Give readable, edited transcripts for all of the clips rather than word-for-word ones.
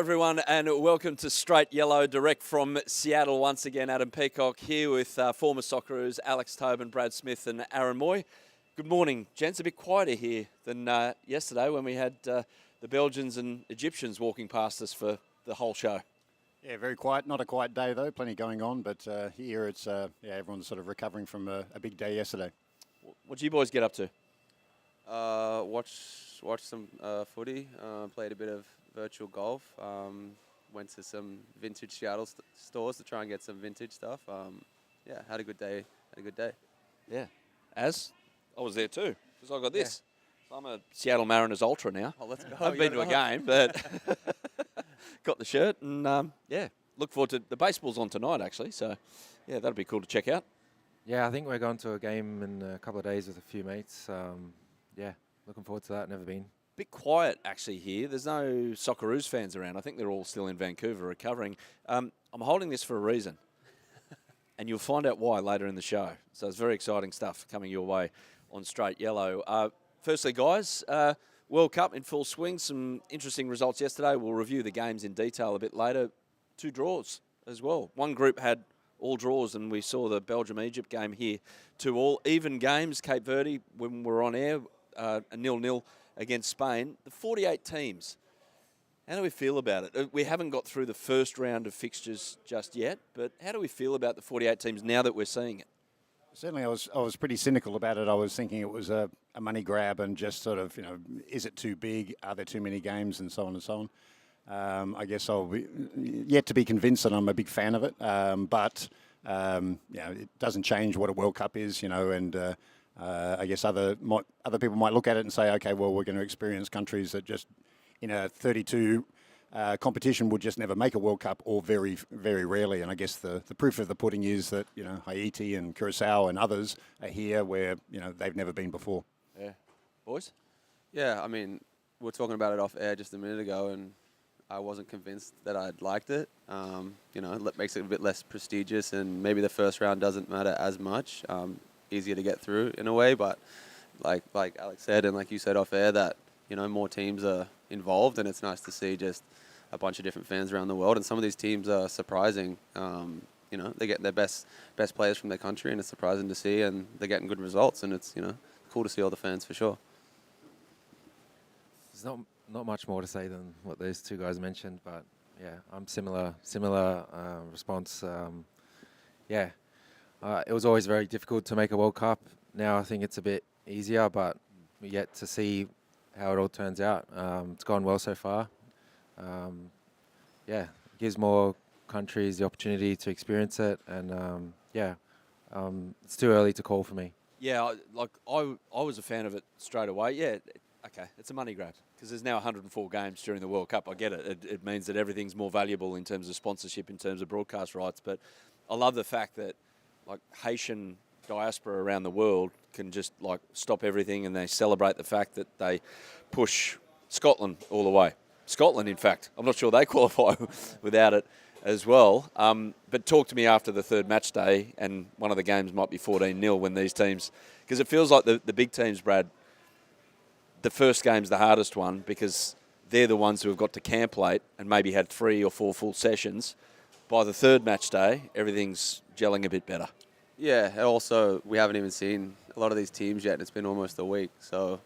everyone, and welcome to Straight Yellow, direct from Seattle once again. Adam Peacock here with former Socceroos Tobin and Brad Smith and Aaron Mooy. Good morning, gents. A bit quieter here than yesterday when we had the Belgians and Egyptians walking past us for the whole show. Yeah, very quiet. Not a quiet day though. Plenty going on, but here it's everyone's sort of recovering from a big day yesterday. What did you boys get up to? Watched some footy. Played a bit of virtual golf. Went to some vintage Seattle stores to try and get some vintage stuff. Had a good day. Yeah. As? I was there too, because I got this. Yeah. So I'm a Seattle Mariners Ultra now. Oh, let's go. I haven't been to a game, but got the shirt and, look forward to the baseball's on tonight, actually. So, yeah, that'll be cool to check out. Yeah, I think we're going to a game in a couple of days with a few mates. Looking forward to that. Never been. Bit quiet actually here. There's no Socceroos fans around. I think they're all still in Vancouver recovering. I'm holding this for a reason, and you'll find out why later in the show. So it's very exciting stuff coming your way on Straight Yellow. Firstly, guys, World Cup in full swing. Some interesting results yesterday. We'll review the games in detail a bit later. 2 draws as well. One group had all draws, and we saw the Belgium-Egypt game here. 2 all even games. Cape Verde, when we're on air, a 0-0 against Spain. The 48 teams, how do we feel about it? We haven't got through the first round of fixtures just yet, but how do we feel about the 48 teams now that we're seeing it? Certainly, I was pretty cynical about it. I was thinking it was a money grab and just sort of, is it too big? Are there too many games? And so on and so on. I guess I'll be yet to be convinced that I'm a big fan of it, but it doesn't change what a World Cup is, and I guess other people might look at it and say, okay, well, we're going to experience countries that just in a 32 competition would just never make a World Cup, or very, very rarely. And I guess the proof of the pudding is that, Haiti and Curacao and others are here where, they've never been before. Yeah. Boys? Yeah, I mean, we were talking about it off air just a minute ago, and I wasn't convinced that I'd liked it. It makes it a bit less prestigious, and maybe the first round doesn't matter as much. Easier to get through in a way, but like Alex said, and like you said off air, that more teams are involved, and it's nice to see just a bunch of different fans around the world. And some of these teams are surprising. They get their best players from their country, and it's surprising to see, and they're getting good results, and it's cool to see all the fans for sure. There's not much more to say than what those 2 guys mentioned, but yeah, I'm similar response. It was always very difficult to make a World Cup. Now I think it's a bit easier, but we're yet to see how it all turns out. It's gone well so far. It gives more countries the opportunity to experience it, and it's too early to call for me. Yeah, I was a fan of it straight away. Yeah, okay, it's a money grab because there's now 104 games during the World Cup. I get it. It means that everything's more valuable in terms of sponsorship, in terms of broadcast rights. But I love the fact that Haitian diaspora around the world can just stop everything, and they celebrate the fact that they push Scotland all the way. Scotland, in fact, I'm not sure they qualify without it as well. But talk to me after the 3rd match day, and one of the games might be 14-0 when these teams, because it feels like the big teams, Brad, the first game's the hardest one because they're the ones who have got to camp late and maybe had 3 or 4 full sessions. By the 3rd match day, everything's gelling a bit better. Yeah, and also we haven't even seen a lot of these teams yet. It's been almost a week, so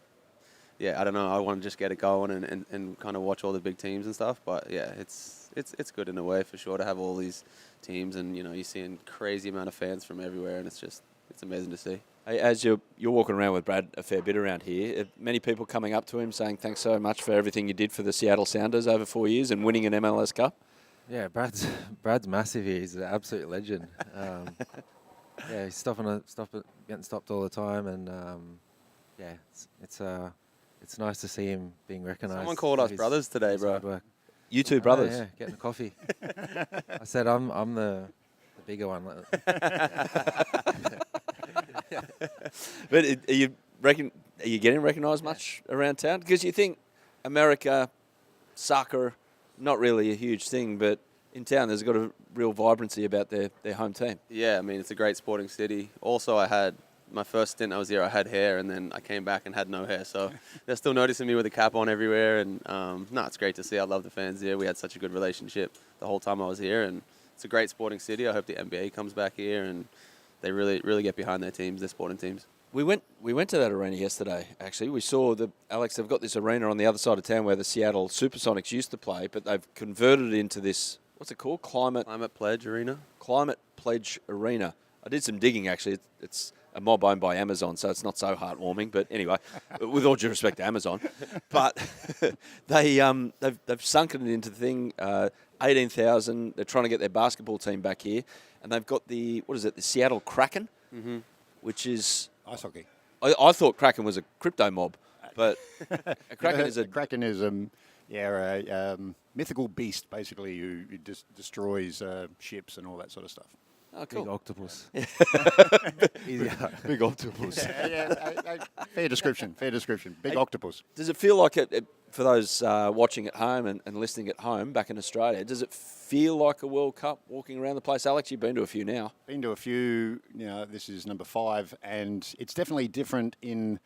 yeah, I don't know. I want to just get it going and kind of watch all the big teams and stuff. But yeah, it's good in a way for sure to have all these teams, and you're seeing crazy amount of fans from everywhere, and it's amazing to see. Hey, as you're walking around with Brad a fair bit around here, many people coming up to him saying thanks so much for everything you did for the Seattle Sounders over 4 years and winning an MLS Cup. Yeah, Brad's massive here. He's an absolute legend. He's getting stopped all the time, and it's nice to see him being recognised. Someone called us brothers today, bro. You 2 brothers? Yeah, getting a coffee. I said I'm the bigger one. But are you getting recognised much around town? Because you think America, soccer, not really a huge thing, but in town there's got a real vibrancy about their home team. Yeah, I mean, it's a great sporting city. Also, I had my first stint I was here, I had hair, and then I came back and had no hair. So they're still noticing me with a cap on everywhere. And it's great to see. I love the fans here. We had such a good relationship the whole time I was here, and it's a great sporting city. I hope the NBA comes back here, and they really get behind their teams, their sporting teams. We went to that arena yesterday, actually. We saw Alex, they've got this arena on the other side of town where the Seattle Supersonics used to play, but they've converted it into this, what's it called? Climate Pledge Arena. Climate Pledge Arena. I did some digging, actually. It's a mob owned by Amazon, so it's not so heartwarming. But anyway, with all due respect to Amazon. But they've sunken it into the thing, 18,000. They're trying to get their basketball team back here. And they've got the Seattle Kraken, which is... Ice hockey. I thought Kraken was a crypto mob, but a Kraken is a... Kraken is a mythical beast, basically, who destroys ships and all that sort of stuff. Oh, cool. Big octopus. Big octopus. Fair description. Big octopus. Does it feel like for those watching at home and listening at home back in Australia, does it feel like a World Cup walking around the place? Alex, you've been to a few now. Been to a few. This is number 5, and it's definitely different in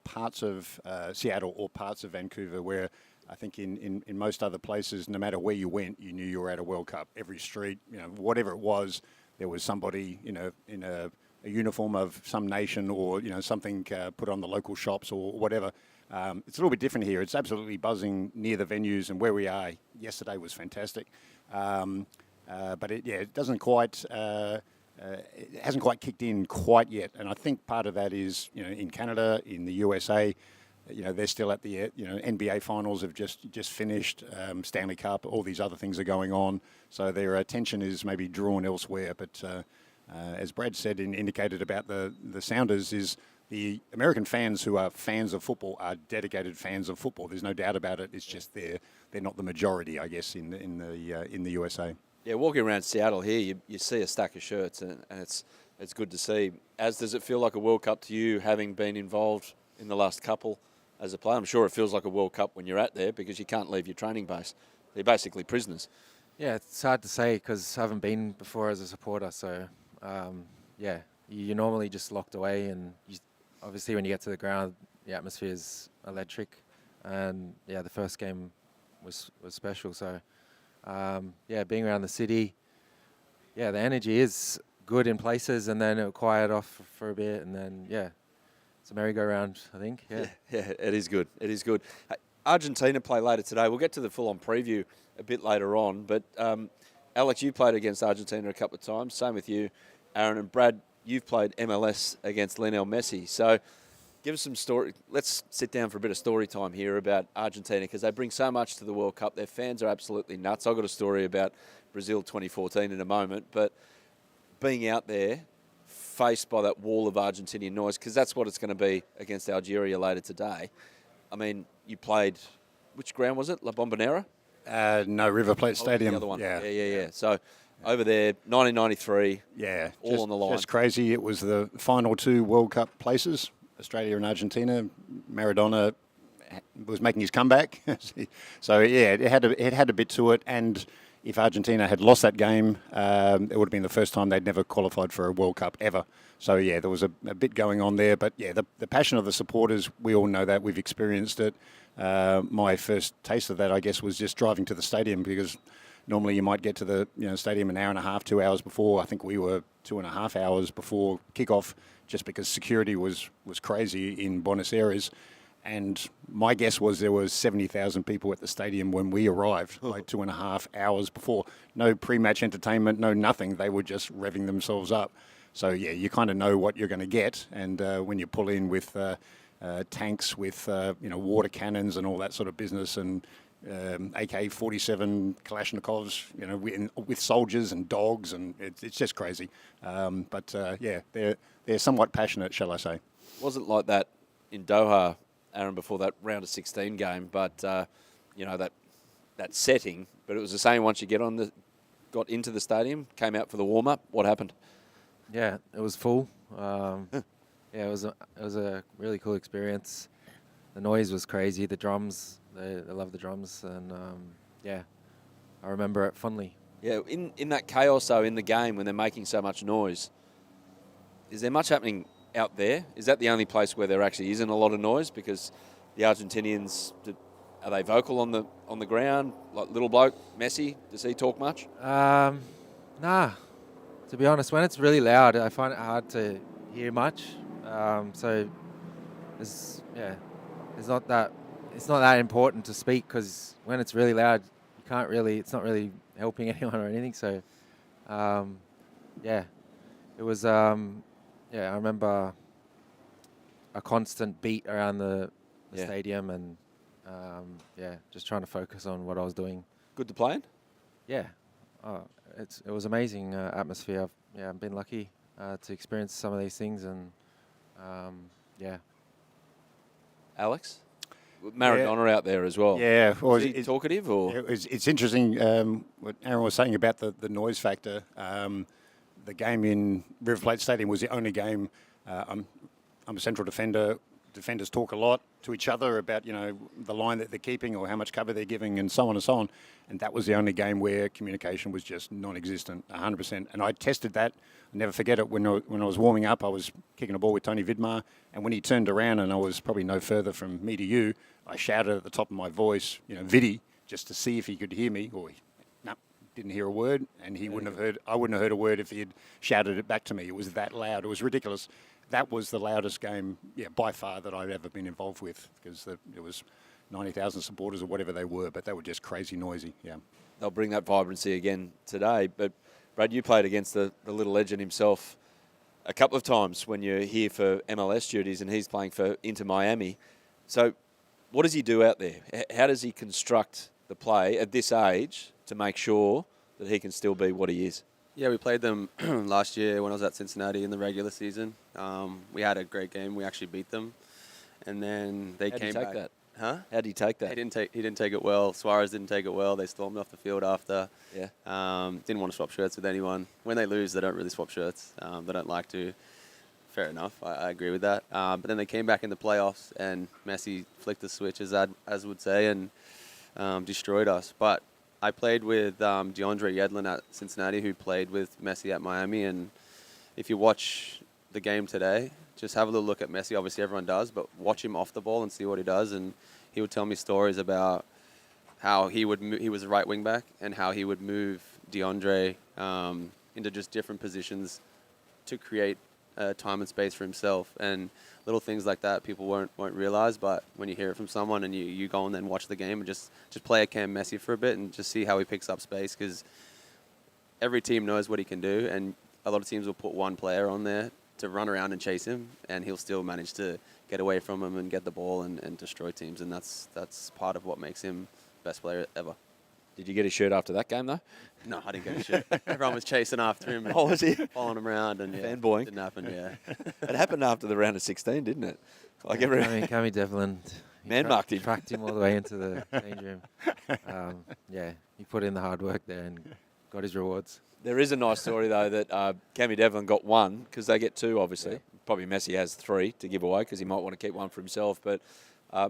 parts of Seattle or parts of Vancouver, where I think in most other places, no matter where you went, you knew you were at a World Cup. Every street, whatever it was, there was somebody, in a uniform of some nation or, something put on the local shops or whatever. It's a little bit different here. It's absolutely buzzing near the venues, and where we are yesterday was fantastic. But it doesn't quite, it hasn't quite kicked in quite yet. And I think part of that is, in Canada, in the USA, they're still at the, NBA finals have just finished, Stanley Cup, all these other things are going on. So their attention is maybe drawn elsewhere. But as Brad said and indicated about the Sounders, is the American fans who are fans of football are dedicated fans of football. There's no doubt about it. It's just they're not the majority, I guess, in the USA. Yeah, walking around Seattle here, you see a stack of shirts, and it's good to see. As does it feel like a World Cup to you, having been involved in the last couple as a player? I'm sure it feels like a World Cup when you're out there because you can't leave your training base. They're basically prisoners. Yeah, it's hard to say because I haven't been before as a supporter. So, you're normally just locked away, and obviously when you get to the ground, the atmosphere is electric. And the first game was special. So, being around the city, the energy is good in places, and then it'll quiet off for a bit, and then it's a merry-go-round, I think. Yeah, it is good. It is good. Argentina play later today. We'll get to the full-on preview a bit later on. But Alex, you played against Argentina a couple of times. Same with you, Aaron, and Brad. You've played MLS against Lionel Messi. So give us some story. Let's sit down for a bit of story time here about Argentina, because they bring so much to the World Cup. Their fans are absolutely nuts. I've got a story about Brazil 2014 in a moment. But being out there, faced by that wall of Argentinian noise, because that's what it's going to be against Algeria later today. I mean, you played, which ground was it? La Bombonera? No, River Plate Stadium. The other one. Yeah. So over there, 1993. Yeah, all on the line. Just crazy. It was the final 2 World Cup places, Australia and Argentina. Maradona was making his comeback. So it had a bit to it. And if Argentina had lost that game, it would have been the first time they'd never qualified for a World Cup ever. So there was a bit going on there. But the passion of the supporters, we all know that. We've experienced it. My first taste of that, I guess, was just driving to the stadium, because normally you might get to the stadium an hour and a half, 2 hours before. I think we were 2.5 hours before kickoff, just because security was crazy in Buenos Aires. And my guess was there was 70,000 people at the stadium when we arrived, like 2.5 hours before. No pre-match entertainment, no nothing. They were just revving themselves up. So you kind of know what you're going to get. And when you pull in with tanks with water cannons and all that sort of business, and AK-47 Kalashnikovs, with soldiers and dogs, and it's just crazy. But they're somewhat passionate, shall I say? Wasn't like that in Doha, Aaron, before that round of 16 game, but that setting. But it was the same once you got into the stadium, came out for the warm up. What happened? Yeah, it was full. It was a really cool experience. The noise was crazy. The drums, they love the drums, and I remember it fondly. Yeah, in that chaos though, in the game when they're making so much noise, is there much happening out there? Is that the only place where there actually isn't a lot of noise? Because the Argentinians, are they vocal on the ground? Like little bloke, Messi, does he talk much? Nah. To be honest, when it's really loud, I find it hard to hear much. So it's not that important to speak, because when it's really loud, you can't really. It's not really helping anyone or anything. So it was. I remember a constant beat around the stadium, and just trying to focus on what I was doing. Good to play in? Yeah. It was amazing atmosphere. I've been lucky to experience some of these things, and Alex? Maradona out there as well. Yeah. Well, is he talkative or? It's interesting what Aaron was saying about the noise factor. The game in River Plate Stadium was the only game. I'm a central defender. Defenders talk a lot to each other about, the line that they're keeping or how much cover they're giving and so on and so on. And that was the only game where communication was just non-existent, 100%. And I tested that. I'll never forget it. When I was warming up, I was kicking a ball with Tony Vidmar. And when he turned around and I was probably no further from me to you, I shouted at the top of my voice, Viddy, just to see if he could hear me. Didn't hear a word. And I wouldn't have heard a word if he had shouted it back to me. It was that loud. It was ridiculous. That was the loudest game, by far, that I've ever been involved with, because it was 90,000 supporters or whatever they were, but they were just crazy noisy, yeah. They'll bring that vibrancy again today. But, Brad, you played against the little legend himself a couple of times when you're here for MLS duties, and he's playing for Inter Miami. So what does he do out there? How does he construct the play at this age to make sure that he can still be what he is? Yeah, we played them last year when I was at Cincinnati in the regular season. We had a great game. We actually beat them, and then they came back. How did he take that? Huh? How did he take that? He didn't take it well. Suarez didn't take it well. They stormed off the field after. Yeah. Didn't want to swap shirts with anyone. When they lose, they don't really swap shirts. They don't like to. Fair enough. I agree with that. But then they came back in the playoffs, and Messi flicked the switch, as would say, and destroyed us. But I played with DeAndre Yedlin at Cincinnati, who played with Messi at Miami. And if you watch the game today, just have a little look at Messi. Obviously, everyone does, but watch him off the ball and see what he does. And he would tell me stories about how he was a right wing back, and how he would move DeAndre into just different positions to create time and space for himself. And little things like that people won't realize, but when you hear it from someone and you go and then watch the game and just play a Cam Messi for a bit and just see how he picks up space, because every team knows what he can do, and a lot of teams will put one player on there to run around and chase him, and he'll still manage to get away from him and get the ball and destroy teams, and that's part of what makes him best player ever. Did you get his shirt after that game, though? No, I didn't get a shirt. Everyone was chasing after him. Oh, was he? Following him around. And fanboying. Didn't happen, yeah. It happened after the round of 16, didn't it? Like Cammy Devlin. Man-marked him. Tracked him all the way into the change room. He put in the hard work there and got his rewards. There is a nice story, though, that Cammy Devlin got one, because they get two, obviously. Yeah. Probably Messi has three to give away, because he might want to keep one for himself. But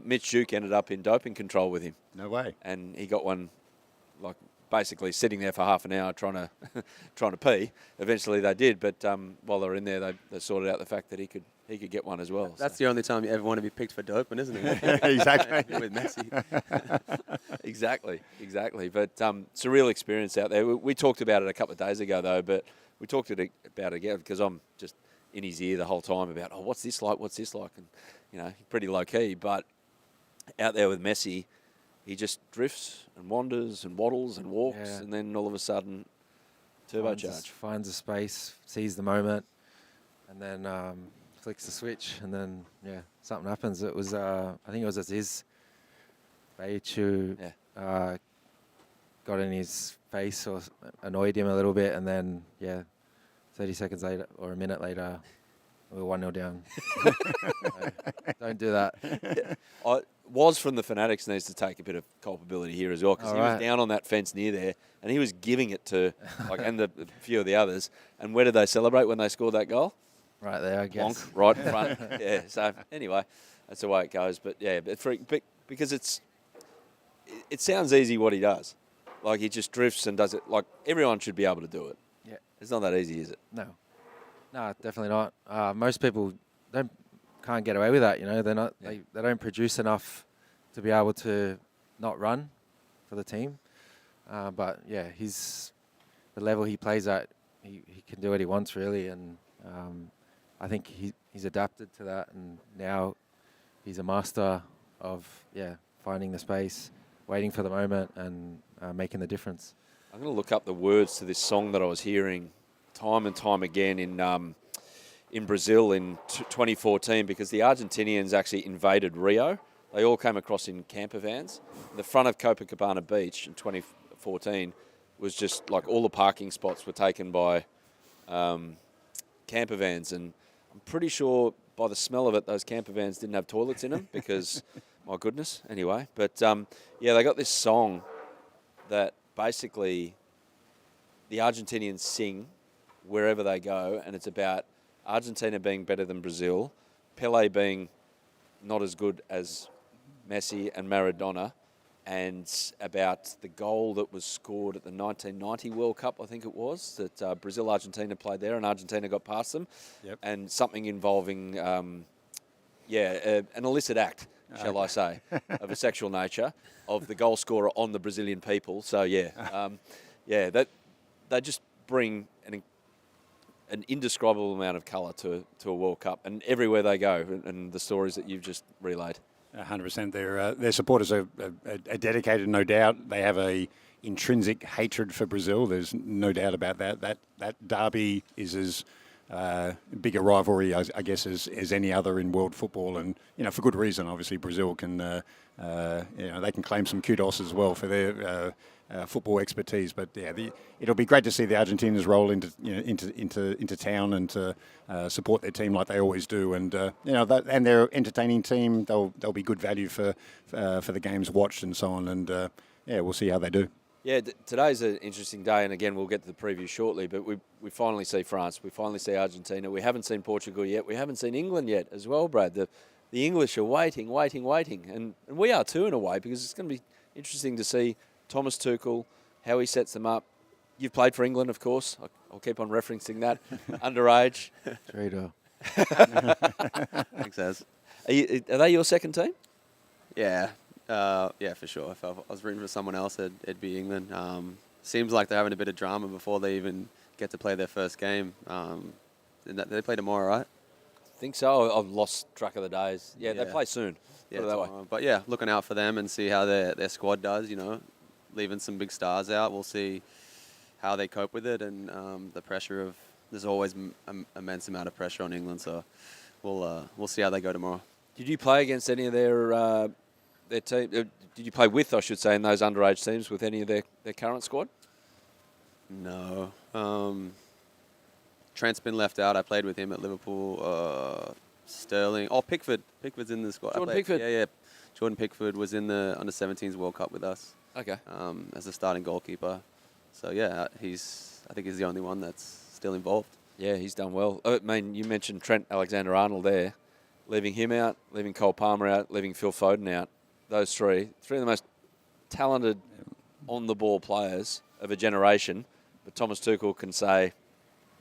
Mitch Duke ended up in doping control with him. No way. And he got one, like, basically sitting there for half an hour trying to pee. Eventually they did, but while they were in there, they sorted out the fact that he could get one as well. That's the only time you ever want to be picked for doping, isn't it? Exactly. With Messi. Exactly. But surreal experience out there. We talked about it a couple of days ago, though, but we talked about it again because I'm just in his ear the whole time about, what's this like? And, pretty low-key. But out there with Messi, he just drifts and wanders and waddles and walks, and then all of a sudden, turbocharge. Finds a space, sees the moment, and then flicks the switch, and then something happens. It was I think it was Aziz Beich who got in his face or annoyed him a little bit, and then 30 seconds later or a minute later, we were 1-0 down. So, don't do that. Was from the Fanatics needs to take a bit of culpability here as well, because he was down on that fence near there and he was giving it to and a few of the others. And where did they celebrate when they scored that goal? Right there, I guess. Bonk, right in front. Yeah. So anyway, that's the way it goes. But because it sounds easy what he does. Like he just drifts and does it. Like everyone should be able to do it. Yeah. It's not that easy, is it? No, definitely not. Most people can't get away with that. You know, they're not Yeah. they don't produce enough to be able to not run for the team. But yeah, the level he plays at, he can do what he wants really, and I think he's adapted to that, and now he's a master of finding the space, waiting for the moment, and making the difference. I'm going to look up the words to this song that I was hearing time and time again in Brazil in 2014, because the Argentinians actually invaded Rio. They all came across in camper vans. The front of Copacabana Beach in 2014 was just like all the parking spots were taken by camper vans, and I'm pretty sure by the smell of it, those camper vans didn't have toilets in them because, my goodness, anyway. But they got this song that basically the Argentinians sing wherever they go, and it's about Argentina being better than Brazil, Pele being not as good as Messi and Maradona, and about the goal that was scored at the 1990 World Cup, I think it was, that Brazil-Argentina played there, and Argentina got past them, and something involving, an illicit act, shall I say, of a sexual nature, of the goal scorer on the Brazilian people. So, that they just bring an indescribable amount of colour to a World Cup, and everywhere they go, and the stories that you've just relayed. 100%. Their supporters are dedicated, no doubt. They have a intrinsic hatred for Brazil. There's no doubt about that. That derby is as big a rivalry, I guess, as any other in world football, and for good reason. Obviously, Brazil can they can claim some kudos as well for their football expertise. But it'll be great to see the Argentinians roll into town and to support their team like they always do. And and their entertaining team, they'll be good value for the games watched and so on. And we'll see how they do. Yeah, today's an interesting day, and again, we'll get to the preview shortly, but we finally see France, we finally see Argentina, we haven't seen Portugal yet, we haven't seen England yet as well, Brad. The English are waiting, and we are too in a way, because it's going to be interesting to see Thomas Tuchel, how he sets them up. You've played for England, of course. I'll keep on referencing that. Underage. Traitor. Thanks, Az. Are they your second team? Yeah. For sure. If I was rooting for someone else, it'd be England. Seems like they're having a bit of drama before they even get to play their first game. They play tomorrow, right? I think so. I've lost track of the days. Yeah, they play soon. Yeah, put it that way. But yeah, looking out for them and see how their squad does. Leaving some big stars out. We'll see how they cope with it, and the pressure of there's always an immense amount of pressure on England. So we'll see how they go tomorrow. Did you play against any of their team? Did you play with, I should say, in those underage teams with any of their current squad? No. Trent's been left out. I played with him at Liverpool. Sterling. Oh, Pickford. Pickford's in the squad. Jordan Pickford? Yeah. Jordan Pickford was in the Under-17s World Cup with us. Okay. As a starting goalkeeper. So, I think he's the only one that's still involved. Yeah, he's done well. I mean, you mentioned Trent Alexander-Arnold there. Leaving him out, leaving Cole Palmer out, leaving Phil Foden out. Those three of the most talented on-the-ball players of a generation. But Thomas Tuchel can say,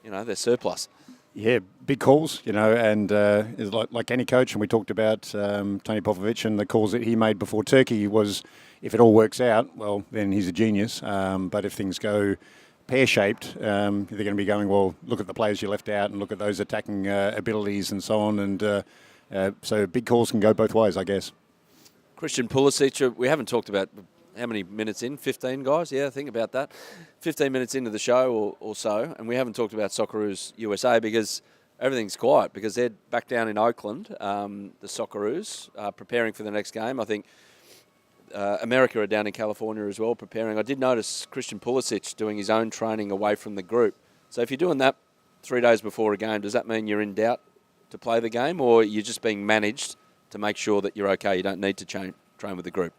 they're surplus. Yeah, big calls, and is like any coach, and we talked about Tony Popovic and the calls that he made before Turkey was, if it all works out, well, then he's a genius. But if things go pear-shaped, they're going to be going, well, look at the players you left out and look at those attacking abilities and so on. And so big calls can go both ways, I guess. Christian Pulisic, we haven't talked about how many minutes in? 15, guys? Yeah, think about that. 15 minutes into the show or so, and we haven't talked about Socceroos USA because everything's quiet, because they're back down in Oakland, the Socceroos, preparing for the next game. I think America are down in California as well, preparing. I did notice Christian Pulisic doing his own training away from the group. So if you're doing that 3 days before a game, does that mean you're in doubt to play the game, or you're just being managed to make sure that you're okay, you don't need to train with the group?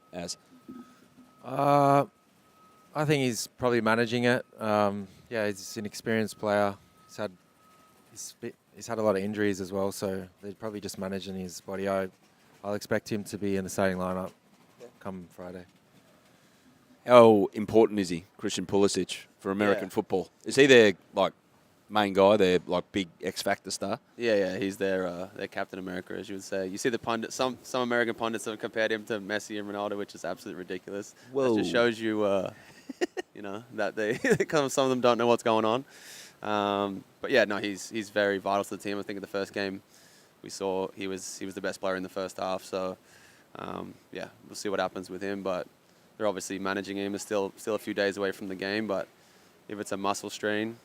I think he's probably managing it. He's an experienced player. He's had a lot of injuries as well, so they're probably just managing his body. I'll expect him to be in the starting lineup come Friday. How important is he, Christian Pulisic, for American football? Is he their main guy, their like big X Factor star. Yeah, he's their Captain America, as you would say. You see the pundit, some American pundits have compared him to Messi and Ronaldo, which is absolutely ridiculous. Whoa. That just shows you, that they some of them don't know what's going on. But yeah, no, he's very vital to the team. I think in the first game we saw he was the best player in the first half. So we'll see what happens with him. But they're obviously managing him. It's still a few days away from the game. But if it's a muscle strain,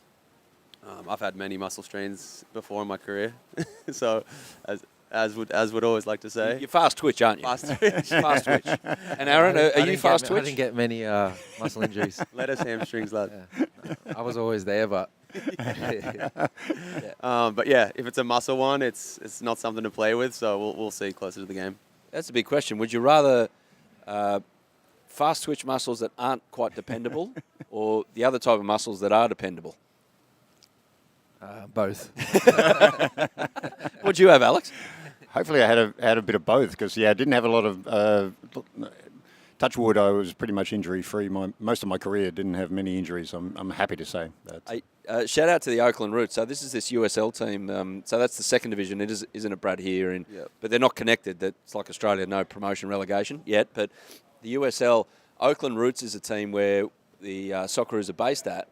I've had many muscle strains before in my career. So as would always like to say, You're fast twitch, aren't you? Fast twitch. Fast twitch. And Aaron, are you fast twitch? I didn't get many muscle injuries. Let us hamstrings, lad. Yeah. I was always there, but But yeah, if it's a muscle one, it's not something to play with. So we'll see closer to the game. That's a big question. Would you rather fast twitch muscles that aren't quite dependable, or the other type of muscles that are dependable? both. What'd you have, Alex? Hopefully I had a bit of both because, I didn't have a lot of touch wood. I was pretty much injury-free. Most of my career didn't have many injuries, I'm happy to say. That. Shout out to the Oakland Roots. So this is this USL team. So that's the second division. Isn't it, Brad, here? Yep. But they're not connected. It's like Australia, no promotion relegation yet. But the USL, Oakland Roots is a team where the Socceroos are based at.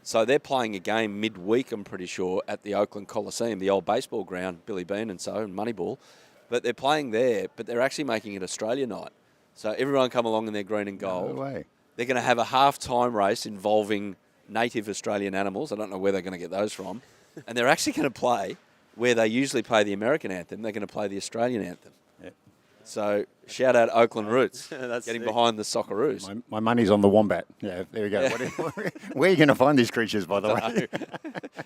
So they're playing a game midweek, I'm pretty sure, at the Oakland Coliseum, the old baseball ground, Billy Bean and Moneyball. But they're playing there, but they're actually making it Australia night. So everyone come along in their green and gold. No way. They're going to have a half-time race involving native Australian animals. I don't know where they're going to get those from. And they're actually going to play where they usually play the American anthem. They're going to play the Australian anthem. Yep. So shout out Oakland Roots, That's getting sick. behind the Socceroos. My money's on the wombat. Yeah, there we go. Where are you going to find these creatures, by the way?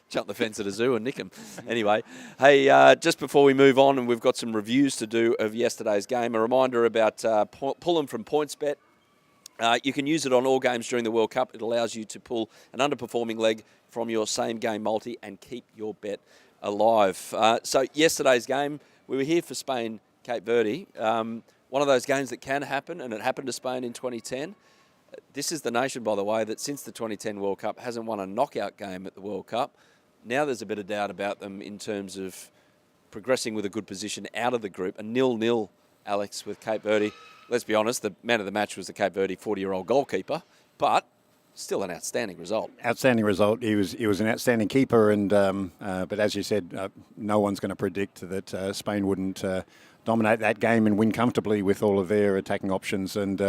Jump the fence at a zoo and nick them. Anyway, hey, just before we move on, and we've got some reviews to do of yesterday's game, a reminder about Pull'em from PointsBet. You can use it on all games during the World Cup. It allows you to pull an underperforming leg from your same game multi and keep your bet alive. So yesterday's game, we were here for Spain, Cape Verde. One of those games that can happen, and it happened to Spain in 2010. This is the nation, by the way, that since the 2010 World Cup hasn't won a knockout game at the World Cup. Now there's a bit of doubt about them in terms of progressing with a good position out of the group. A 0-0, Alex, with Cape Verde. Let's be honest, the man of the match was the Cape Verde 40-year-old goalkeeper, but still an outstanding result. Outstanding result. He was an outstanding keeper, and but as you said, no one's going to predict that Spain wouldn't dominate that game and win comfortably with all of their attacking options. And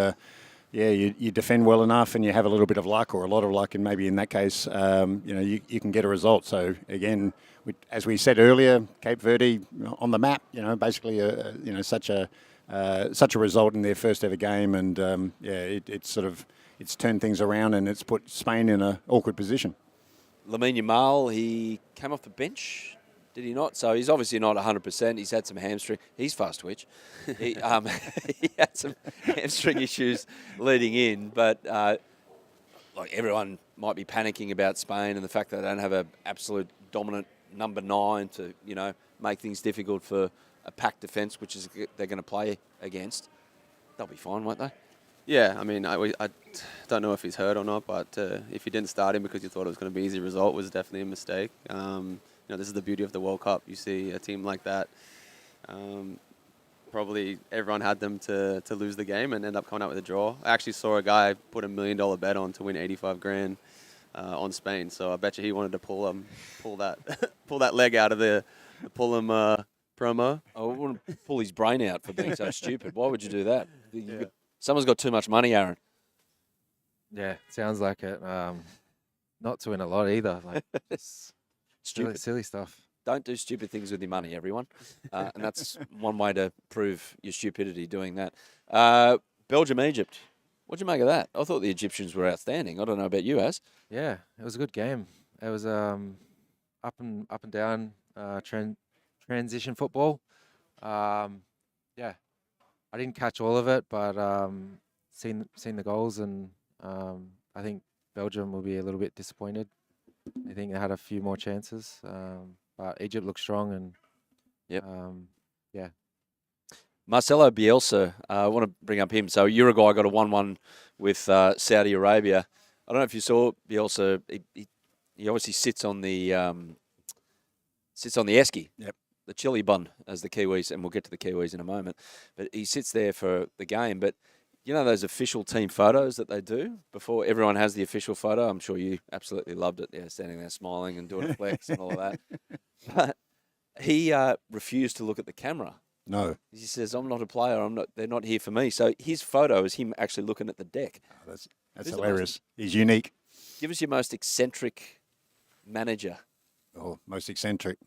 you defend well enough, and you have a little bit of luck or a lot of luck, and maybe in that case, you can get a result. So again, as we said earlier, Cape Verde on the map. Basically, such a result in their first ever game, and it's turned things around and it's put Spain in an awkward position. Lamine Yamal, he came off the bench, did he not? So he's obviously not 100%. He's had some hamstring. He's fast twitch. He had some hamstring issues leading in, but everyone might be panicking about Spain and the fact that they don't have an absolute dominant number 9 to make things difficult for a packed defence, which is they're going to play against. They'll be fine, won't they? Yeah, I mean, I don't know if he's hurt or not, but if you didn't start him because you thought it was going to be an easy result, was definitely a mistake. This is the beauty of the World Cup. You see a team like that, probably everyone had them to lose the game and end up coming out with a draw. I actually saw a guy put $1 million bet on to win 85 grand on Spain, so I bet you he wanted to pull that leg out of the Pull'em promo. I wouldn't pull his brain out for being so stupid. Why would you do that? Someone's got too much money, Aaron. Yeah, sounds like it. Not to win a lot either. Like just Stupid. silly stuff. Don't do stupid things with your money, everyone. And that's one way to prove your stupidity, doing that. Belgium, Egypt. What'd you make of that? I thought the Egyptians were outstanding. I don't know about you, Az. Yeah, it was a good game. It was up and down transition football. I didn't catch all of it, but seen the goals, and I think Belgium will be a little bit disappointed. I think they had a few more chances, but Egypt looked strong, and Marcelo Bielsa, I want to bring up him. So Uruguay got a 1-1 with Saudi Arabia. I don't know if you saw Bielsa. he obviously sits on the esky. Yep. The chili bun, as the Kiwis, and we'll get to the Kiwis in a moment. But he sits there for the game. But you know those official team photos that they do before everyone has the official photo? I'm sure you absolutely loved it. Yeah, standing there smiling and doing a flex and all of that. But he refused to look at the camera. No. He says, "I'm not a player. They're not here for me." So his photo is him actually looking at the deck. Oh, that's Who's the hilarious. He's unique. Give us your most eccentric manager. Oh, most eccentric.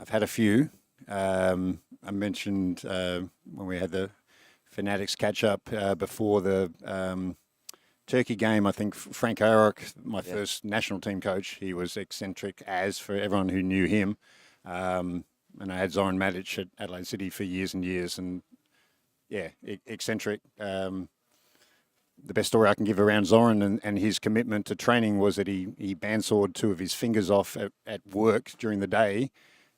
I've had a few. I mentioned when we had the Fanatics catch up before the Turkey game, I think Frank Ayrock, my first national team coach, he was eccentric as for everyone who knew him. And I had Zoran Madic at Adelaide City for years and years. And yeah, eccentric. The best story I can give around Zoran and his commitment to training was that he bandsawed 2 of his fingers off at work during the day.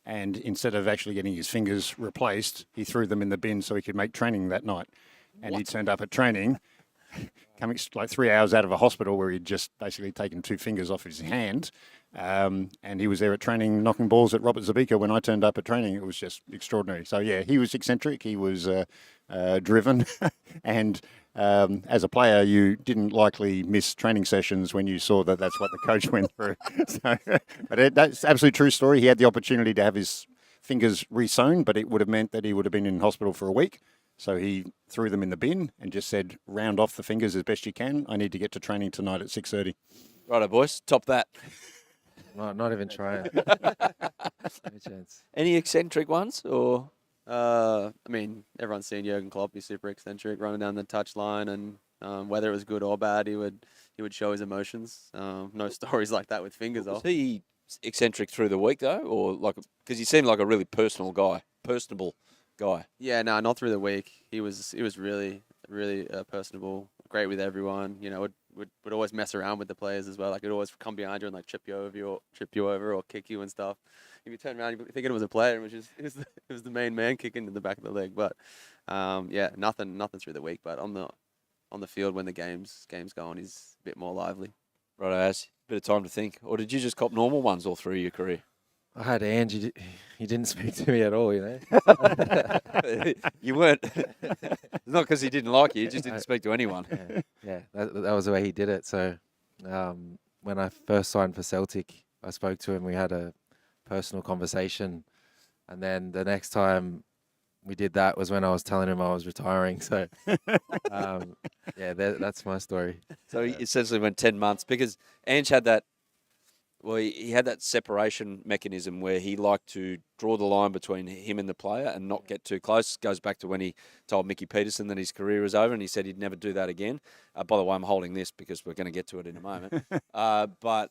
And instead of actually getting his fingers replaced, he threw them in the bin so he could make training that night. And he turned up at training, coming like 3 hours out of a hospital where he'd just basically taken 2 fingers off his hand. And he was there at training, knocking balls at Robert Zabika when I turned up at training. It was just extraordinary. So, yeah, he was eccentric. He was driven. And as a player, you didn't likely miss training sessions when you saw that that's what the coach went through. So, but that's absolutely true story. He had the opportunity to have his fingers re-sewn, but it would have meant that he would have been in hospital for a week. So he threw them in the bin and just said, round off the fingers as best you can. I need to get to training tonight at 6:30. Righto, boys. Top that. Not even trying. No chance. Any eccentric ones? Or I mean, everyone's seen Jurgen Klopp. He's super eccentric, running down the touchline, and whether it was good or bad, he would show his emotions. No stories like that with fingers was off. he eccentric through the week, though? Or because he seemed like a really personable guy. Yeah, no, not through the week. He was really personable, great with everyone. You know, would always mess around with the players as well. Like, he'd always come behind you and like trip you over or kick you and stuff. If you turn around, you'd be thinking it was a player, which it was the main man kicking to the back of the leg. But yeah, nothing through the week. But on the field when the game's going, he's a bit more lively. Righto, Ash. Bit of time to think. Or did you just cop normal ones all through your career? I had Ange. He didn't speak to me at all, you know. You weren't. It's not because he didn't like you. He just didn't speak to anyone. Yeah, that was the way he did it. So when I first signed for Celtic, I spoke to him. We had a personal conversation. And then the next time we did that was when I was telling him I was retiring. So, yeah, that's my story. So he essentially went 10 months because Ange had that. Well, he had that separation mechanism where he liked to draw the line between him and the player and not get too close. Goes back to when he told Mickey Peterson that his career was over, and he said he'd never do that again. By the way, I'm holding this because we're going to get to it in a moment. But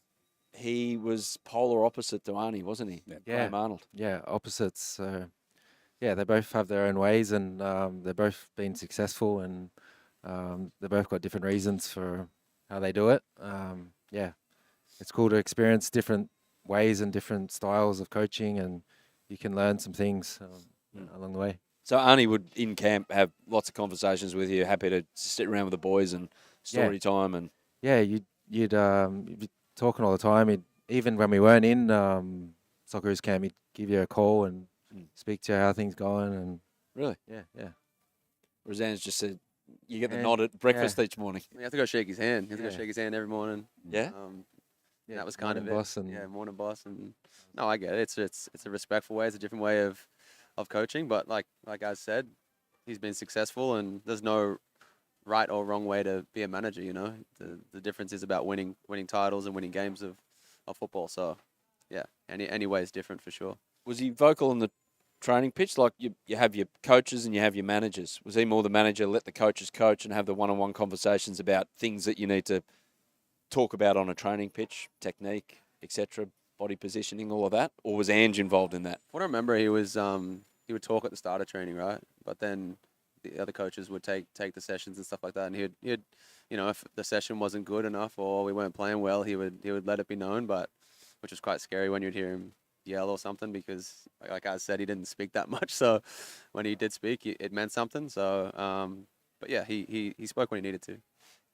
he was polar opposite to Arnie, wasn't he? Yeah. Graham Arnold. Yeah, opposites. Yeah, they both have their own ways, and they've both been successful, and they both got different reasons for how they do it. Yeah. It's cool to experience different ways and different styles of coaching, and you can learn some things along the way. So Arnie would, in camp, have lots of conversations with you, happy to sit around with the boys and story time. And yeah, you'd be talking all the time. Even when we weren't in Socceroos camp, he'd give you a call and speak to you how things going. And really? Yeah. Roseanne's just said, you get the nod at breakfast each morning. You have to go shake his hand. You have to go shake his hand every morning. Yeah? Yeah, that was kind of boss it. Yeah, morning boss. And no, I get it. It's a respectful way. It's a different way of coaching. But like I said, he's been successful, and there's no right or wrong way to be a manager. You know, the difference is about winning titles and winning games of football. So yeah, any way is different for sure. Was he vocal on the training pitch? Like you have your coaches and you have your managers. Was he more the manager, let the coaches coach and have the one-on-one conversations about things that you need to talk about on a training pitch, technique, etc., body positioning, all of that? Or was Ange involved in that? What I remember, he was he would talk at the start of training, right? But then the other coaches would take the sessions and stuff like that, and he'd you know, if the session wasn't good enough or we weren't playing well, he would let it be known, but which was quite scary when you'd hear him yell or something, because like I said, he didn't speak that much. So when he did speak, it meant something. So but yeah, he spoke when he needed to.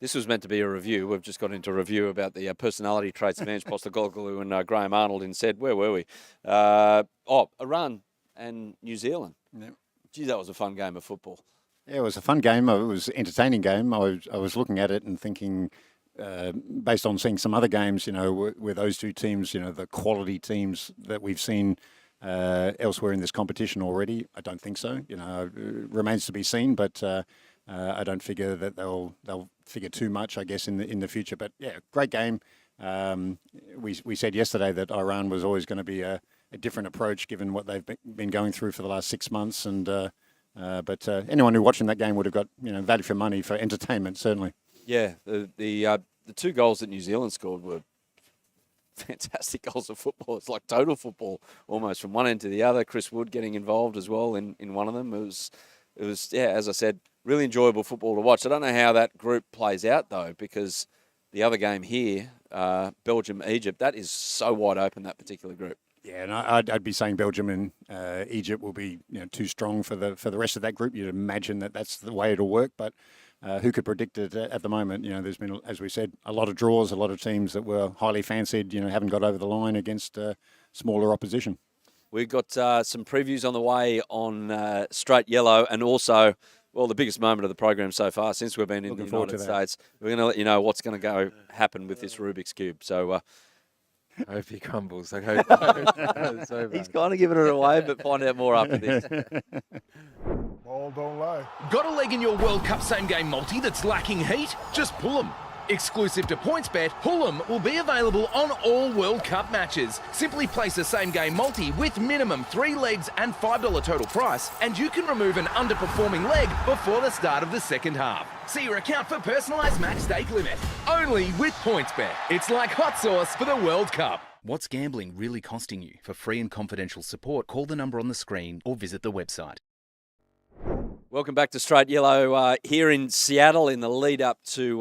This was meant to be a review. We've just got into a review about the personality traits of Ange Postecoglou and Graham Arnold instead. Where were we? Iran and New Zealand. Yeah. Gee, that was a fun game of football. Yeah, it was a fun game. It was an entertaining game. I was looking at it and thinking, based on seeing some other games, where those two teams, the quality teams that we've seen elsewhere in this competition already. I don't think so. It remains to be seen, but I don't figure that they'll figure too much, I guess, in the future. But yeah, great game. We said yesterday that Iran was always going to be a different approach given what they've been going through for the last 6 months. But anyone who watching that game would have got value for money for entertainment, certainly. Yeah, the 2 goals that New Zealand scored were fantastic goals of football. It's like total football almost from one end to the other. Chris Wood getting involved as well in one of them. It was yeah, as I said, really enjoyable football to watch. I don't know how that group plays out though, because the other game here, Belgium, Egypt, that is so wide open, that particular group. Yeah, and I'd be saying Belgium and Egypt will be too strong for the rest of that group. You'd imagine that that's the way it'll work, but who could predict it at the moment? There's been, as we said, a lot of draws, a lot of teams that were highly fancied, haven't got over the line against smaller opposition. We've got some previews on the way on Straight Yellow, and also, well, the biggest moment of the program so far since we've been in the United States. We're going to let you know what's going to happen with this Rubik's Cube. So I hope he crumbles. I hope so he's kind of giving it away, but find out more after this. Ball don't lie. Got a leg in your World Cup same-game multi that's lacking heat? Just pull 'em. Exclusive to PointsBet, Pull'em will be available on all World Cup matches. Simply place a same-game multi with minimum 3 legs and $5 total price, and you can remove an underperforming leg before the start of the second half. See your account for personalised match stake limit. Only with PointsBet. It's like hot sauce for the World Cup. What's gambling really costing you? For free and confidential support, call the number on the screen or visit the website. Welcome back to Straight Yellow here in Seattle in the lead up to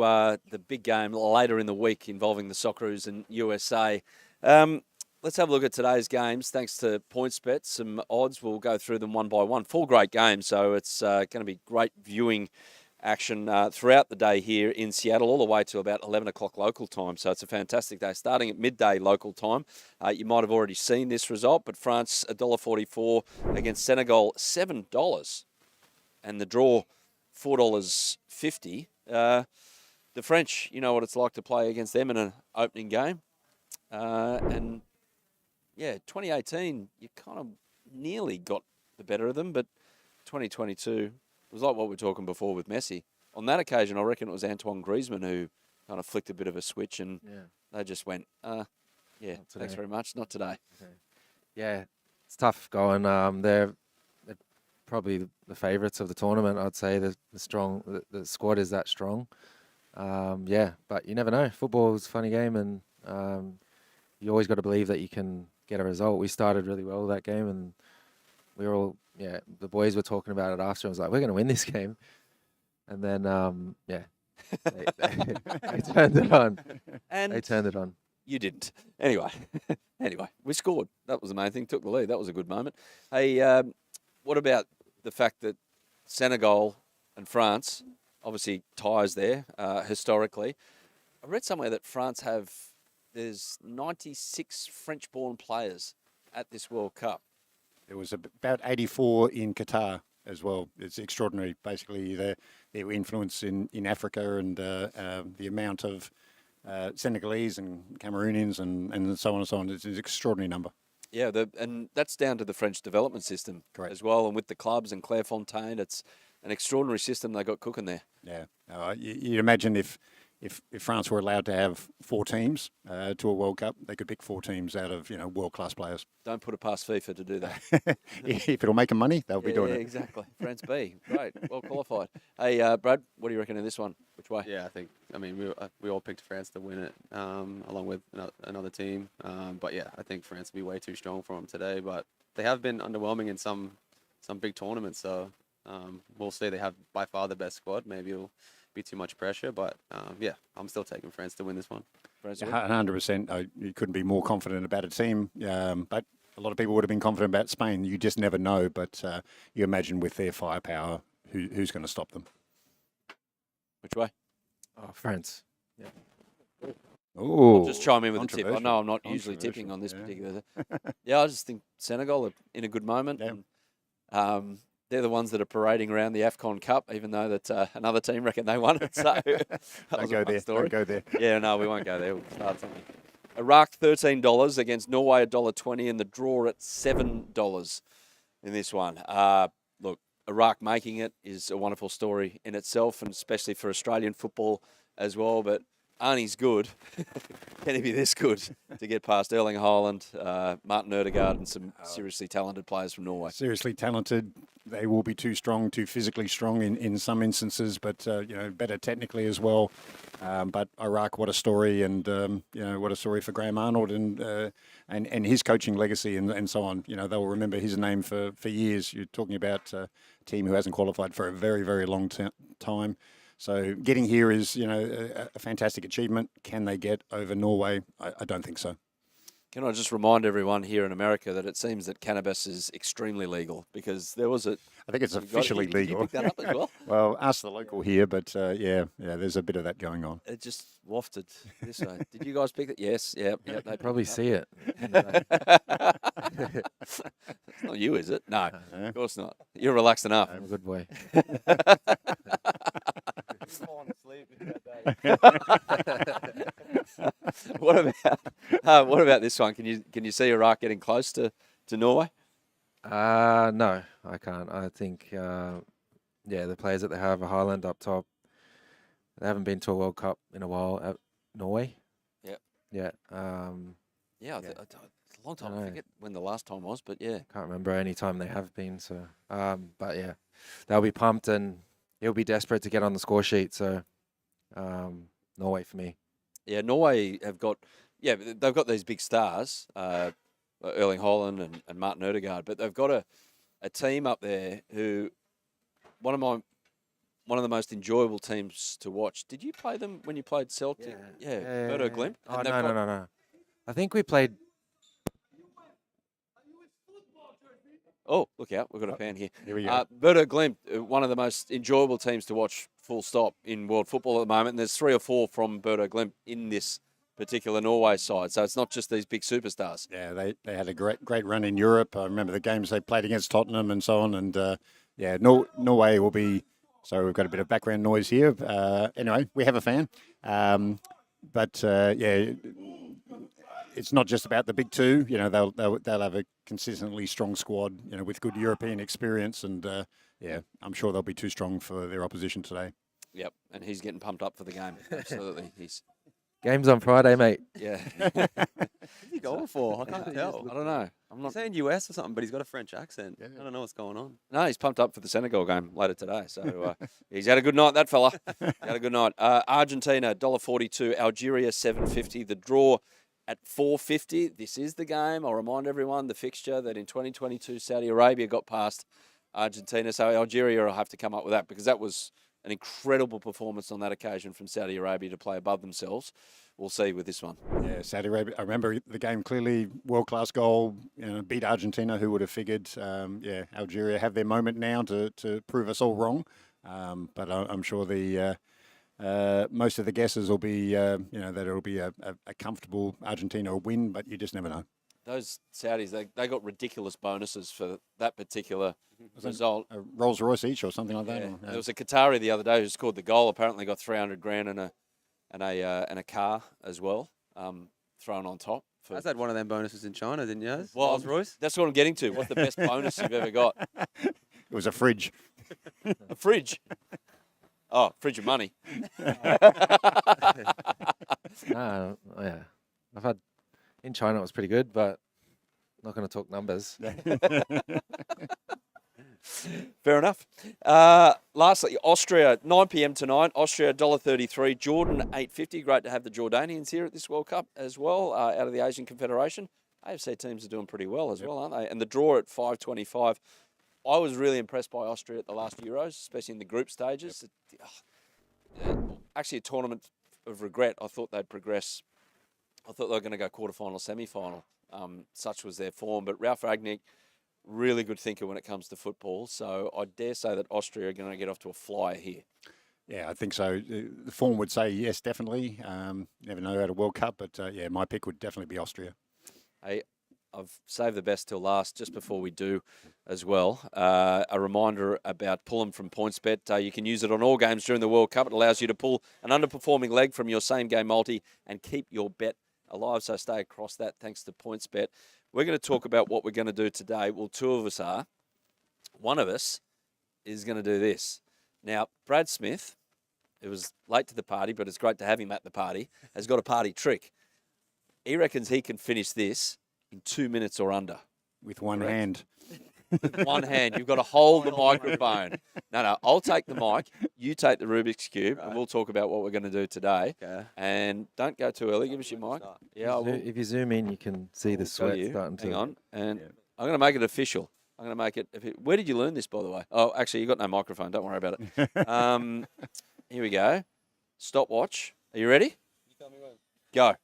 the big game later in the week involving the Socceroos and USA. Let's have a look at today's games. Thanks to PointsBet, some odds. We'll go through them one by one. 4 great games, so it's going to be great viewing action throughout the day here in Seattle, all the way to about 11 o'clock local time. So it's a fantastic day, starting at midday local time. You might have already seen this result, but France $1.44 against Senegal $7. And the draw, $4.50. The French, you know what it's like to play against them in an opening game. And, yeah, 2018, you kind of nearly got the better of them, but 2022 was like what we were talking before with Messi. On that occasion, I reckon it was Antoine Griezmann who kind of flicked a bit of a switch, and they just went, thanks very much, not today. Okay. Yeah, it's tough going. They're probably the favourites of the tournament. I'd say the squad is that strong. But you never know. Football is a funny game, and you always got to believe that you can get a result. We started really well that game, and we were all the boys were talking about it after. I was like, we're going to win this game, and then they turned it on. And they turned it on. You didn't. Anyway, we scored. That was the main thing. Took the lead. That was a good moment. Hey. What about the fact that Senegal and France, obviously ties there historically? I read somewhere that France there's 96 French-born players at this World Cup. There was about 84 in Qatar as well. It's extraordinary, basically, their influence in Africa and the amount of Senegalese and Cameroonians and so on and so on. It's an extraordinary number. Yeah, and that's down to the French development system as well, and with the clubs and Clairefontaine, it's an extraordinary system they got cooking there. Yeah, you imagine if France were allowed to have 4 teams to a World Cup, they could pick 4 teams out of world-class players. Don't put it past FIFA to do that. If it'll make them money, they'll be doing it. Yeah, exactly. France B, great, well qualified. Hey, Brad, what do you reckon in this one? Which way? Yeah, I mean, we all picked France to win it, along with another team. But yeah, I think France will be way too strong for them today. But they have been underwhelming in some big tournaments, so we'll see. They have by far the best squad. Maybe it'll be too much pressure, but I'm still taking France to win this one. 100%. You couldn't be more confident about a team, but a lot of people would have been confident about Spain. You just never know, but you imagine with their firepower, who's going to stop them? Which way? Oh, France. Yeah. Oh, Just chime in with a tip. I controversial. know I'm not usually tipping on this Controversial, particular. Yeah, I just think Senegal are in a good moment. Yeah. And, they're the ones that are parading around the AFCON Cup, even though that another team reckon they won it. So that Don't was go a fun there. story. Don't go there. Yeah, no, we won't go there. We'll start something. Iraq $13 against Norway $1.20, and the draw at $7 in this one. Look, Iraq making it is a wonderful story in itself, and especially for Australian football as well. But Arnie's good. Can he be this good to get past Erling Haaland, Martin Ødegaard, and some seriously talented players from Norway? Seriously talented. They will be too strong, too physically strong in some instances, but better technically as well. But Iraq, what a story, and what a story for Graham Arnold and his coaching legacy and so on. They'll remember his name for years. You're talking about a team who hasn't qualified for a very, very long time. So getting here is a fantastic achievement. Can they get over Norway? I don't think so. Can I just remind everyone here in America that it seems that cannabis is extremely legal, because there was a... I think it's you got- officially did you legal. pick that up as well? Well, ask the local here, but there's a bit of that going on. It just wafted this way. Did you guys pick it? Yes. Yeah. They picked Probably it up. see it. It's not you, is it? No, of course not. You're relaxed enough. I'm a good boy. What about this one? Can you see Iraq getting close to Norway? No, I can't. I think, the players that they have, a Highland up top, they haven't been to a World Cup in a while at Norway. Yep. Yeah. It's a long time. I I know. forget when the last time was, but yeah. Can't remember any time they have been. So, but yeah, they'll be pumped and he'll be desperate to get on the score sheet. So, Norway for me. Yeah, Norway have got, they've got these big stars, Erling Haaland and Martin Ødegaard, but they've got a team up there who, one of the most enjoyable teams to watch. Did you play them when you played Celtic? Yeah, Bodo Glimt. Oh, And no. I think we played. Oh, look out, we've got a fan here. Here we go. Bodo Glimt, one of the most enjoyable teams to watch, full stop, in world football at the moment. And there's 3 or 4 from Bodo Glimt in this particular Norway side. So it's not just these big superstars. Yeah, they had a great run in Europe. I remember the games they played against Tottenham and so on. And Norway will be. So we've got a bit of background noise here. Anyway, we have a fan. It's not just about the big two. They'll have a consistently strong squad. With good European experience, and I'm sure they'll be too strong for their opposition today. Yep, and he's getting pumped up for the game. Absolutely, he's Game's on Friday, mate. yeah. What's he going for? I can't tell. I don't know. I'm He's not. saying US or something, but he's got a French accent. Yeah. I don't know what's going on. No, he's pumped up for the Senegal game later today. So he's had a good night, that fella. Had a good night. Argentina $1.42, Algeria $7.50. The draw at $4.50. This is the game. I'll remind everyone the fixture that in 2022 Saudi Arabia got past Argentina. So Algeria will have to come up with that, because that was an incredible performance on that occasion from Saudi Arabia to play above themselves. We'll see with this one. Yeah, Saudi Arabia. I remember the game clearly. World-class goal. Beat Argentina. Who would have figured? Algeria have their moment now to prove us all wrong. But I'm sure the most of the guesses will be that it'll be a comfortable Argentina win. But you just never know. Those Saudis, they got ridiculous bonuses for that particular result. A Rolls Royce each or something like that. Yeah. or- There was a Qatari the other day who scored the goal. Apparently got $300,000 and a car as well, thrown on top. I had one of them bonuses in China, didn't you? Well, Rolls Royce. That's what I'm getting to. What's the best bonus you've ever got? It was a fridge. A fridge. Oh, fridge of money. Yeah. I've had in China it was pretty good, but not going to talk numbers. Fair enough. Lastly, Austria, 9 p.m. tonight. Austria $1.33. Jordan $8.50. Great to have the Jordanians here at this World Cup as well, out of the Asian Confederation. AFC teams are doing pretty well as well, aren't they? And the draw at $5.25. I was really impressed by Austria at the last Euros, especially in the group stages. Actually, a tournament of regret. I thought they'd progress. I thought they were going to go quarterfinal, semi-final. Such was their form. But Ralf Rangnick, really good thinker when it comes to football. So I dare say that Austria are going to get off to a flyer here. Yeah, I think so. The form would say yes, definitely. Never know at a World Cup, but yeah, my pick would definitely be Austria. Hey, I've saved the best till last, just before we do as well. A reminder about pull 'em from PointsBet. You can use it on all games during the World Cup. It allows you to pull an underperforming leg from your same game multi and keep your bet alive. So stay across that thanks to PointsBet. We're going to talk about what we're going to do today. Well, two of us are. One of us is going to do this. Now, Brad Smith, who was late to the party, but it's great to have him at the party, has got a party trick. He reckons he can finish this in 2 minutes or under. With one hand. With one hand. You've got to hold the microphone. No, I'll take the mic. You take the Rubik's Cube, and we'll talk about what we're going to do today. Okay. And don't go too early. Give us your mic. Yeah, I will. If you zoom in, you can see the tell sweat you. starting to. Hang on. And I'm going to make it official. I'm going to make it. Where did you learn this, by the way? Oh, actually, you got no microphone. Don't worry about it. Here we go. Stopwatch. Are you ready? You tell me when. Go.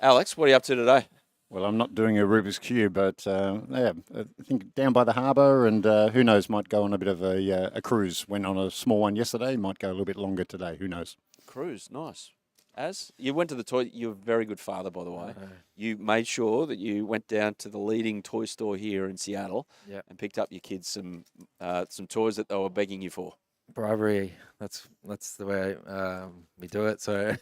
Alex, what are you up to today? Well, I'm not doing a Rubik's Cube, but yeah, I think down by the harbour, and who knows, might go on a bit of a cruise. Went on a small one yesterday, might go a little bit longer today. Who knows? Cruise, nice. As you went to the toy, you're a very good father, by the way. You made sure that you went down to the leading toy store here in Seattle and picked up your kids some toys that they were begging you for. Bribery. That's the way we do it. So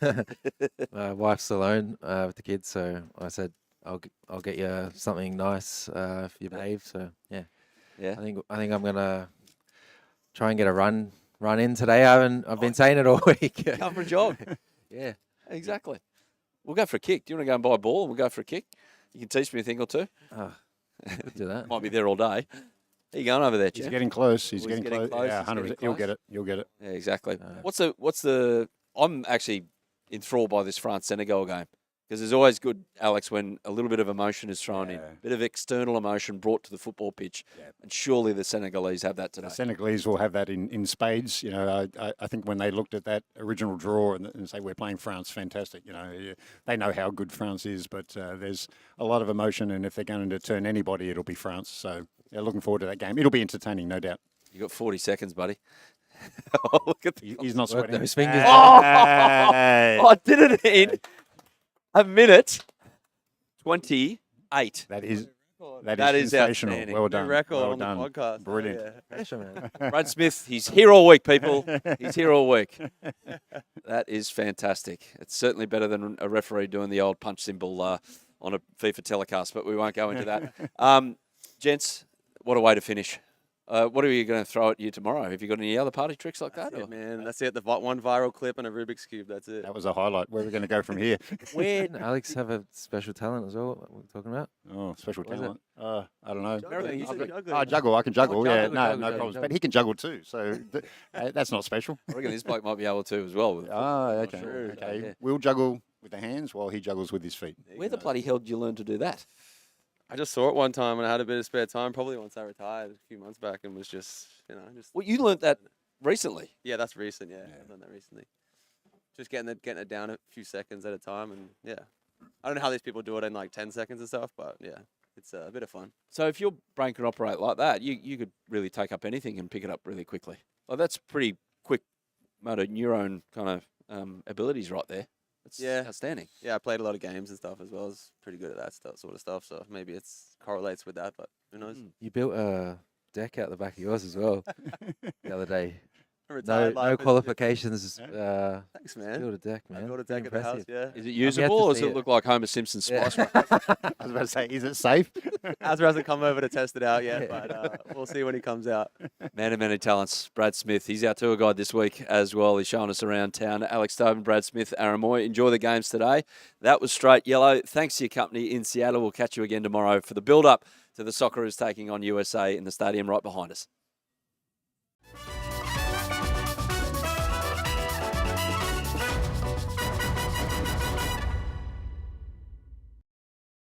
my wife's alone with the kids, so I said I'll get you something nice for you, babe. So yeah. I think I'm gonna try and get a run in today. I've been saying it all week. Come for a jog. Yeah. Exactly. We'll go for a kick. Do you want to go and buy a ball and we'll go for a kick? You can teach me a thing or two. Could do that. Might be there all day. How you going over there, Jeff? He's getting close. He's He's getting close. Yeah, 100%. You'll get it. You'll get it. Yeah, exactly. What's the? I'm actually enthralled by this France-Senegal game because there's always good, Alex, when a little bit of emotion is thrown in, a bit of external emotion brought to the football pitch, and surely the Senegalese have that today. The Senegalese will have that in spades. You know, I think when they looked at that original draw and say we're playing France, fantastic. You know, they know how good France is, but there's a lot of emotion, and if they're going to turn anybody, it'll be France. So they're looking forward to that game. It'll be entertaining, no doubt. You got 40 seconds, buddy. Look at He's not sweating. Those fingers. I did it in a minute 28. That is is sensational. outstanding. Well done. Record well on done. the podcast. Brilliant. Pressure, man. Brad Smith, he's here all week, people. He's here all week. That is fantastic. It's certainly better than a referee doing the old punch symbol on a FIFA telecast, but we won't go into that. Gents, what a way to finish. What are you going to throw at you tomorrow? Have you got any other party tricks like that? That's it, man. That's it. The one viral clip and a Rubik's Cube. That's it. That was a highlight. Where are we going to go from here? Didn't Alex have a special talent as well? What we're talking about? Oh, special What is talent. I don't know. Juggling. He's a juggler. I juggle. I can juggle. Yeah, juggle, no juggle, problems. juggle. But he can juggle too. So that's not special. I reckon this bloke might be able to as well. Okay. sure. Okay. Yeah. We'll juggle with the hands while he juggles with his feet. Where the bloody hell did you learn to do that? I just saw it one time and I had a bit of spare time, probably once I retired a few months back, and was just, Well, you learnt that recently. Yeah, that's recent. Yeah, I've done that recently. Just getting it down a few seconds at a time, and I don't know how these people do it in like 10 seconds and stuff, but yeah, it's a bit of fun. So if your brain can operate like that, you could really take up anything and pick it up really quickly. Like that's pretty quick motor neuron kind of abilities right there. It's outstanding. Yeah, I played a lot of games and stuff as well. I was pretty good at that sort of stuff, so maybe it correlates with that, but who knows? You built a deck out the back of yours as well the other day. Retired life No is- qualifications. Thanks, man. Built a deck, man. I built a deck at the house, yeah. Is it yet to usable or does see it it. look like Homer Simpson's spice rack? I was about to say, is it safe? Azra hasn't come over to test it out yet, but we'll see when he comes out. Man of many talents, Brad Smith. He's our tour guide this week as well. He's showing us around town. Alex Tobin, Brad Smith, Aaron Mooy. Enjoy the games today. That was Straight Yellow. Thanks to your company in Seattle. We'll catch you again tomorrow for the build-up to the Socceroos taking on USA in the stadium right behind us.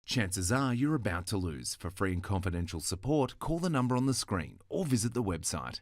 Chances are you're about to lose. For free and confidential support, call the number on the screen or visit the website.